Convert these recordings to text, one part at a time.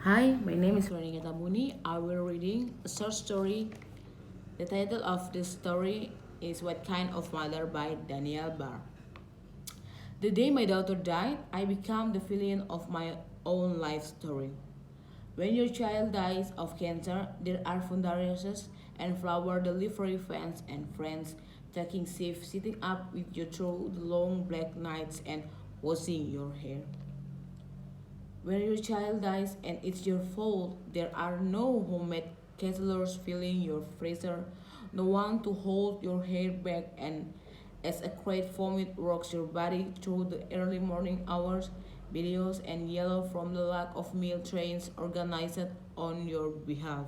Hi, my name is Renata Muni. I will reading a short story. The title of this story is What Kind of Mother by Danielle Barr. The day my daughter died, I became the villain of my own life story. When your child dies of cancer, there are fundraisers and flower delivery fans and friends taking shifts, sitting up with you through the long black nights and washing your hair. When your child dies and it's your fault, there are no homemade kettlers filling your freezer, no one to hold your hair back, and as a great vomit rocks your body through the early morning hours, videos and yellow from the lack of meal trains organized on your behalf.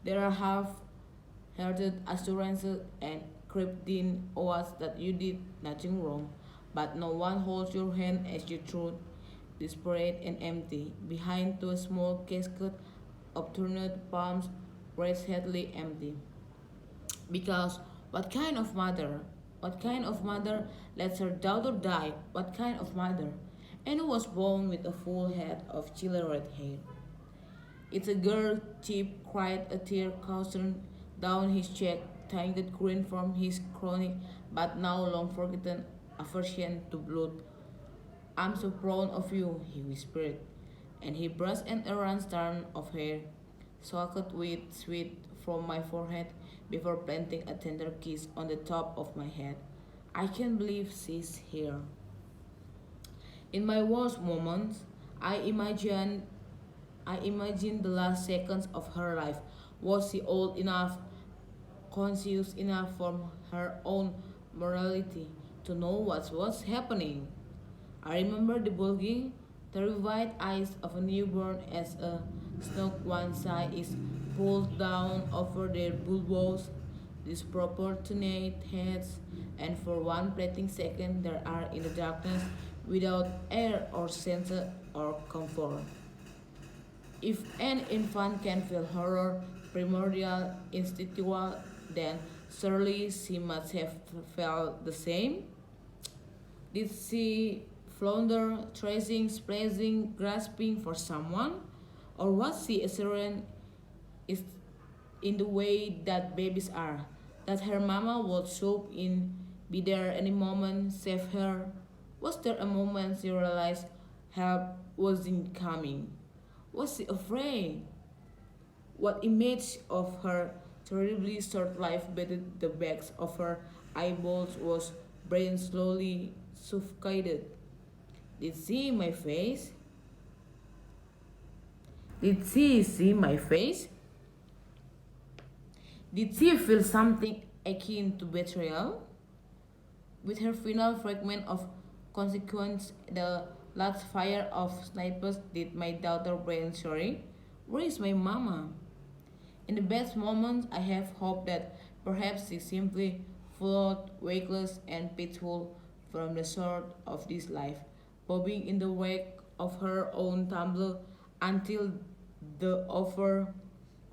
There are half-hearted assurances and crept in oaths that you did nothing wrong, but no one holds your hand as you through desperate and empty. Behind to a small casket, upturned palms rest heavily empty. Because what kind of mother? What kind of mother lets her daughter die? What kind of mother? And who was born with a full head of chilly red hair. It's a girl, Chip cried, a tear coursing down his cheek, tying the grin from his chronic but now long forgotten aversion to blood. I'm so proud of you, he whispered, and he brushed an errant strand of hair, soaked with sweat from my forehead before planting a tender kiss on the top of my head. I can't believe she's here. In my worst moments, I imagine I imagine the last seconds of her life. Was she old enough, conscious enough from her own morality to know what was happening? I remember the bulging, terrified eyes of a newborn as a snook one side is pulled down over their bulbous, disproportionate heads, and for one fleeting second they are in the darkness without air or sense or comfort. If an infant can feel horror, primordial, instinctual, then surely she must have felt the same. Did she flounder, tracing, splashing, grasping for someone? Or was she a serene is in the way that babies are? That her mama would swoop in, be there any moment, save her? Was there a moment she realized help wasn't coming? Was she afraid? What image of her terribly short life bathed the backs of her eyeballs was brain slowly suffocated. Did she see my face? Did she see my face? Did she feel something akin to betrayal? With her final fragment of consequence, the last fire of snipers did my daughter brain sorry? Where is my mama? In the best moments, I have hoped that perhaps she simply floated wakeless and peaceful from the shore of this life, bobbing in the wake of her own tumbler until the over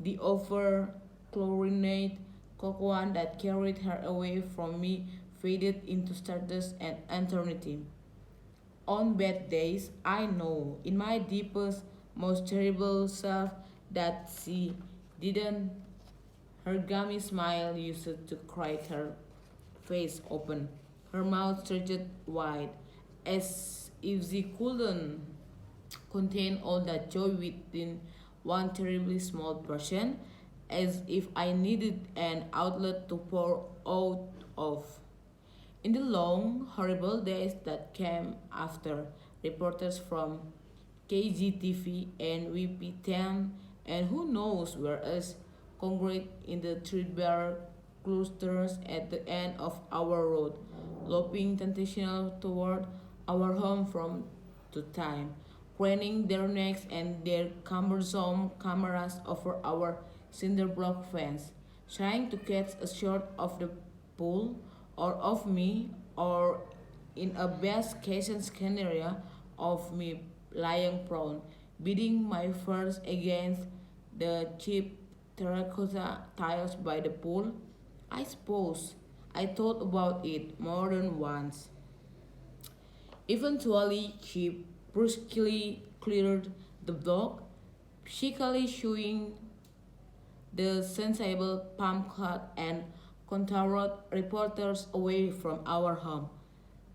the over chlorinate cocoa that carried her away from me faded into stardust and eternity. On bad days, I know in my deepest, most terrible self that she didn't. Her gummy smile used to crack her face open, her mouth stretched wide, as if she couldn't contain all that joy within one terribly small person, as if I needed an outlet to pour out of. In the long, horrible days that came after, reporters from KGTV and VP10 and who knows where else congregate in the threadbare clusters at the end of our road, loping tentational toward our home from to time, craning their necks and their cumbersome cameras over our cinder block fence, trying to catch a shot of the pool or of me, or in a best case scenario of me lying prone, beating my first against the cheap terracotta tiles by the pool. I suppose I thought about it more than once. Eventually, she brusquely cleared the block, shakily shooing the sensible palm-clad and contoured reporters away from our home.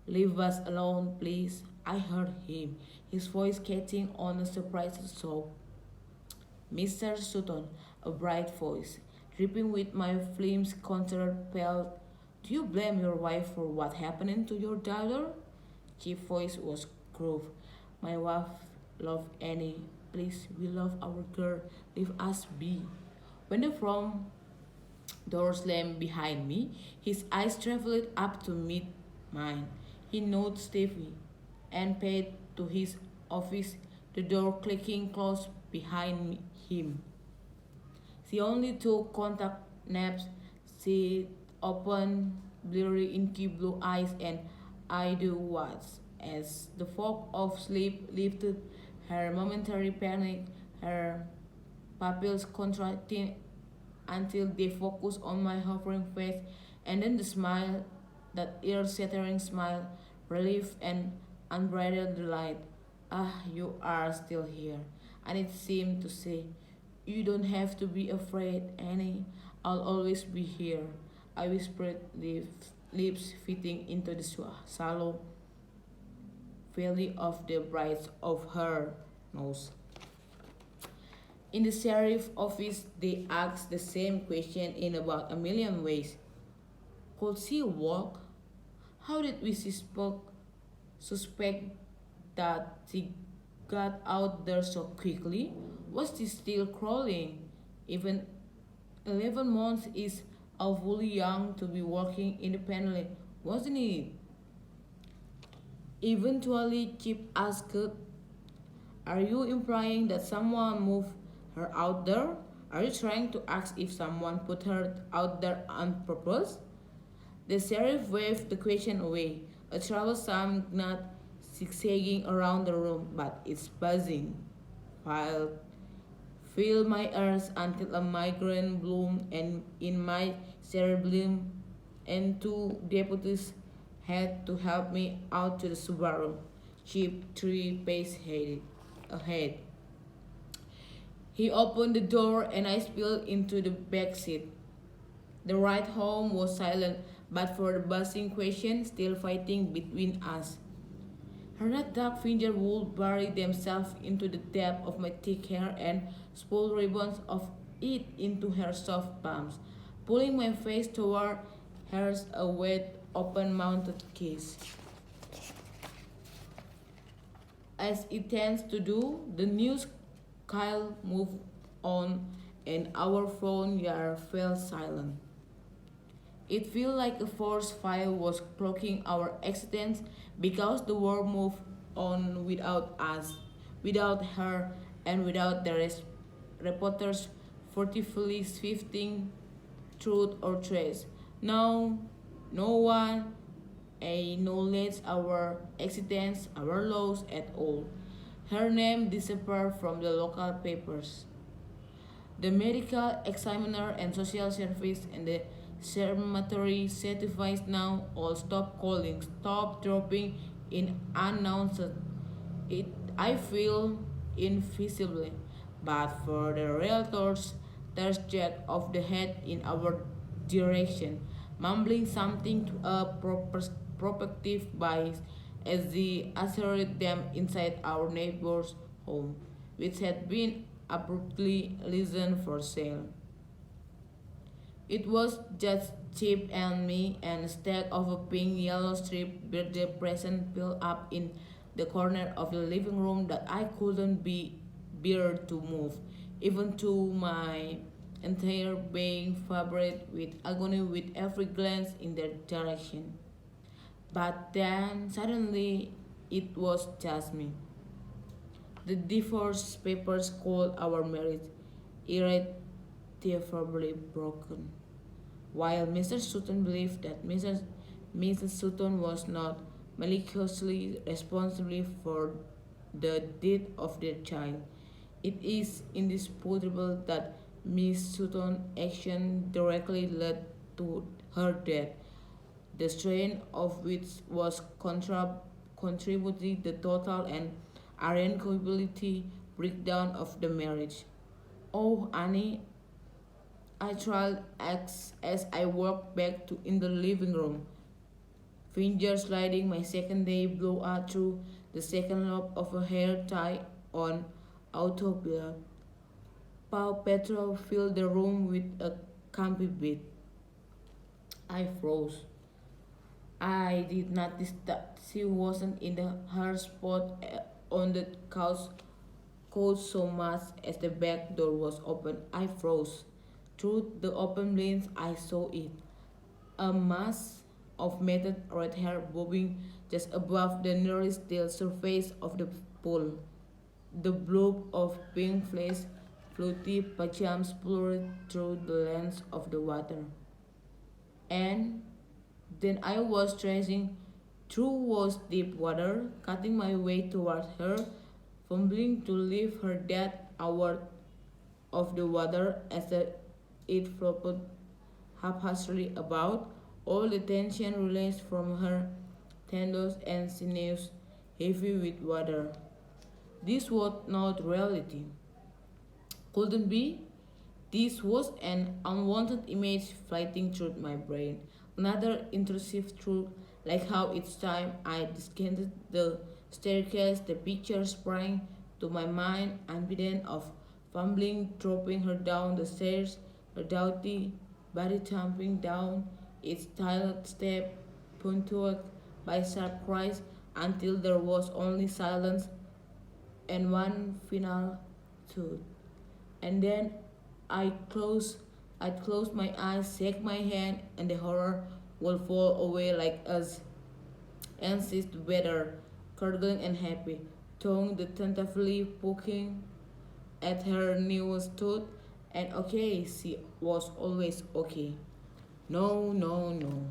Leave us alone, please. I heard him, his voice catching on a surprised sob. Mr. Sutton, a bright voice, dripping with my flames considered pale. Do you blame your wife for what happened to your daughter? Chief voice was gruff. My wife love Annie. Please, we love our girl. Leave us be. When the front door slammed behind me, his eyes traveled up to meet mine. He nodded stiffly and paid to his office, the door clicking close behind him. She only took contact naps. She opened blurry inky blue eyes and I do was as the fog of sleep lifted her momentary panic, her pupils contracting until they focused on my hovering face, and then the smile, that ear-shattering smile, relief and unbridled delight. Ah, you are still here. And it seemed to say, you don't have to be afraid, Annie. I'll always be here. I whispered, lips fitting into the shallow valley of the bridge of her nose. In the sheriff's office, they asked the same question in about a million ways. Could she walk? How did we suspect that she got out there so quickly? Was she still crawling? Even 11 months is awfully young to be walking independently, wasn't it? Eventually, Chip asked, are you implying that someone moved her out there? Are you trying to ask if someone put her out there on purpose? The sheriff waved the question away, a troublesome gnat zigzagging around the room, but it's buzzing. While filled my ears until a migraine bloomed and in my cerebellum, and two deputies had to help me out to the Subaru, Chip 3 paces ahead. He opened the door and I spilled into the back seat. The ride home was silent, but for the buzzing question still fighting between us. Her red dark fingers would bury themselves into the depth of my thick hair and spool ribbons of it into her soft palms, pulling my face toward hers a wet, open-mouthed kiss. As it tends to do, the news Kyle moved on and our phone yard fell silent. It felt like a force fire was cloaking our existence because the world moved on without us, without her, and without the reporters furtively sifting truth or trace. Now, no one acknowledged our existence, our loss at all. Her name disappeared from the local papers. The medical examiner and social service and the cemetery certifies now all stop calling, stop dropping in unannounced. It I feel invisibly, but for the realtors, there's Jack of the head in our direction, mumbling something to a prospective bias as they ushered them inside our neighbor's home, which had been abruptly listed for sale. It was just Chip and me and a stack of a pink yellow strip birthday present piled up in the corner of the living room that I couldn't be bear to move, even to my entire being vibrated with agony with every glance in their direction. But then suddenly it was just me. The divorce papers called our marriage irretrievably broken. While Mr. Sutton believed that Mrs. Sutton was not maliciously responsible for the death of their child, it is indisputable that Miss Sutton's action directly led to her death, the strain of which was contributing the total and arrangability breakdown of the marriage. Oh, Annie, I tried as I walked back to in the living room, fingers sliding my second day blowout through the second lobe of a hair tie on autopilot. Paw Patrol filled the room with a comfy beat. I froze. I did not notice that she wasn't in the her spot on the couch so much as the back door was open. I froze. Through the open blinds, I saw it. A mass of matted red hair bobbing just above the nearly still surface of the pool. The blob of pink flesh, floaty pajamas blurred through the lens of the water. And then I was tracing through was deep water, cutting my way toward her, fumbling to lift her dead out of the water as it flopped haphazardly about, all the tension released from her tendons and sinews heavy with water. This was not reality. Couldn't be. This was an unwanted image flighting through my brain. Another intrusive thought, like how each time I descended the staircase, the picture sprang to my mind, unbidden of fumbling, dropping her down the stairs, her doughty body thumping down its tiled step, punctuated by sharp cries, until there was only silence and one final thought. And then I close I'd close my eyes, shake my hand, and the horror will fall away like us, and cease to better, curdling and happy, tongue the tentatively poking at her newest tooth, and okay, she was always okay. No, no, no.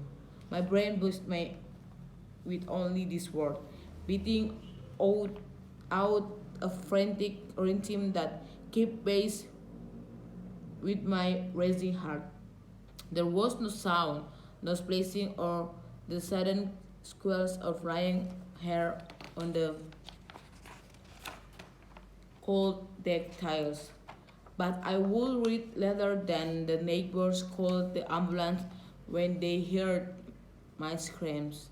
My brain buzzed my with only this word, beating out, out a frantic rhythm that kept pace with my racing heart. There was no sound, no splashing, or the sudden squeals of flying hair on the cold deck tiles. But I would read later than the neighbors called the ambulance when they heard my screams.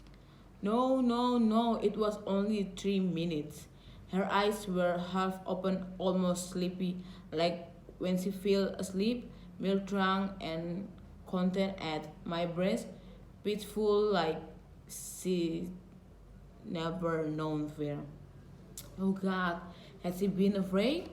No, no, no, it was only 3 minutes. Her eyes were half open, almost sleepy, like when she fell asleep, milk drunk and content at my breast, peaceful like she never known fear. Oh God, had she been afraid?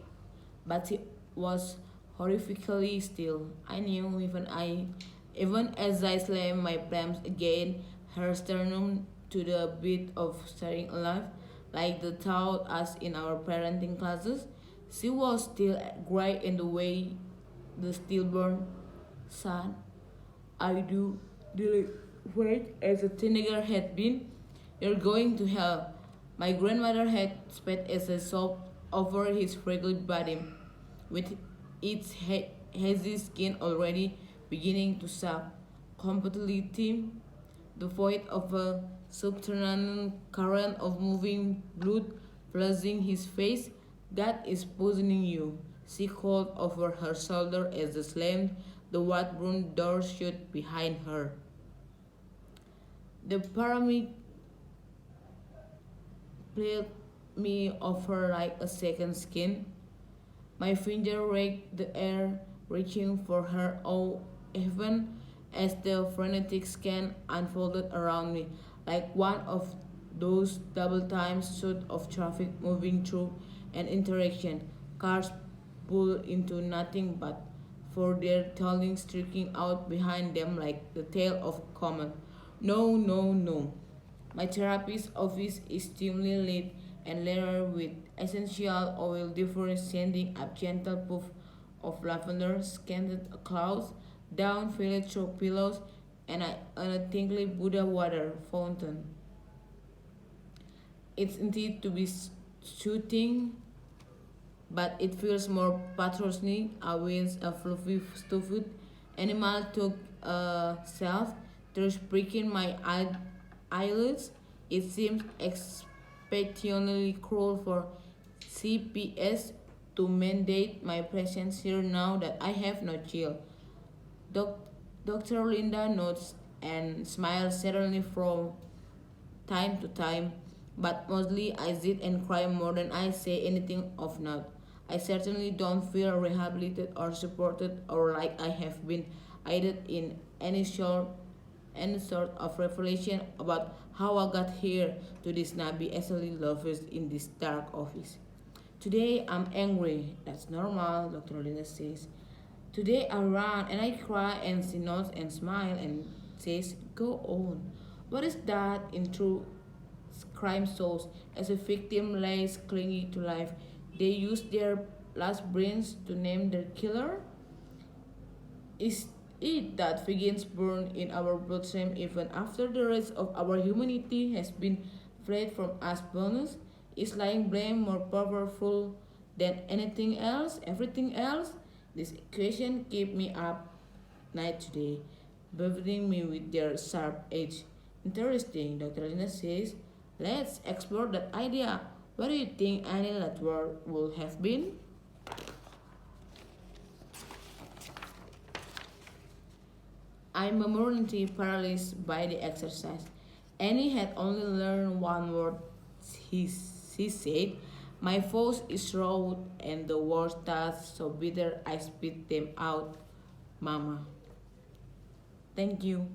But she was horrifically still. I knew even as I slammed my palms again, her sternum to the beat of staying alive, like the taught us in our parenting classes. She was still gray in the way the stillborn sun. I do deliberate as a teenager had been. You're going to hell. My grandmother had spat as a sob over his fragile body, with its hazy skin already beginning to sap. Completely thin, devoid of a subterranean current of moving blood flooding his face. God is poisoning you. She called over her shoulder as the slammed the wardrobe door shut behind her. The pyramid peeled me over like a second skin. My finger raked the air, reaching for her oh even as the frenetic scan unfolded around me, like one of those double time shoots of traffic moving through an interaction. Cars pull into nothing but for their tolling streaking out behind them like the tail of a comet. No, no, no. My therapist's office is dimly lit and layered with essential oil difference sending up gentle puff of lavender scented clouds down filled through pillows and a tinkly Buddha water fountain. It's indeed to be shooting, but it feels more patronic against a fluffy stuffed animal took self through pricking my eyelids. It seems exceptionally cruel for CPS to mandate my presence here now that I have no chill. Doc- Dr. Linda nods and smiles certainly from time to time, but mostly I sit and cry more than I say anything of note. I certainly don't feel rehabilitated or supported or like I have been aided in any sort of revelation about how I got here to this snobby Ashley lovers in this dark office. Today I'm angry. That's normal, Dr. Linda says. Today I run and I cry and she nods and smiles and says, go on. What is that in true crime shows? As a victim lays clinging to life, they use their last brains to name their killer? Is it that begins burn in our bloodstream even after the rest of our humanity has been fled from us bonus? Is lying blame more powerful than anything else, everything else? This equation keep me up night today, buffeting me with their sharp edge. Interesting, Dr. Lina says. Let's explore that idea. What do you think Annie Latward would have been? I'm momentarily paralyzed by the exercise. Annie had only learned one word. She said, my voice is raw and the words taste so bitter I spit them out, Mama. Thank you.